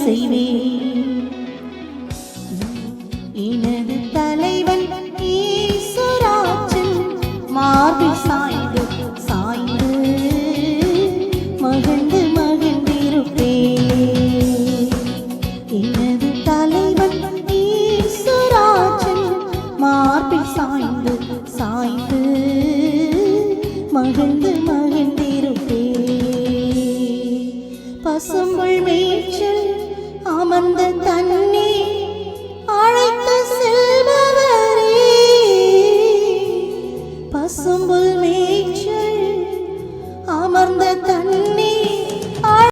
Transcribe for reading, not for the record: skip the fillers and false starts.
செய்வேன். எனது தலைவன் ஈசுராஜன் மார்பில் சாய்ந்து சாய்ந்து மகிழ்ந்து மகிழ்ந்திருப்பேன். எனது தலைவன் ஈசுராஜன் மார்பில் சாய்ந்து சாய்ந்து மகிழ்ந்து மகிழ்ந்திருப்பேன். பசும்புல் மேய்ச்சல் அமர்ந்த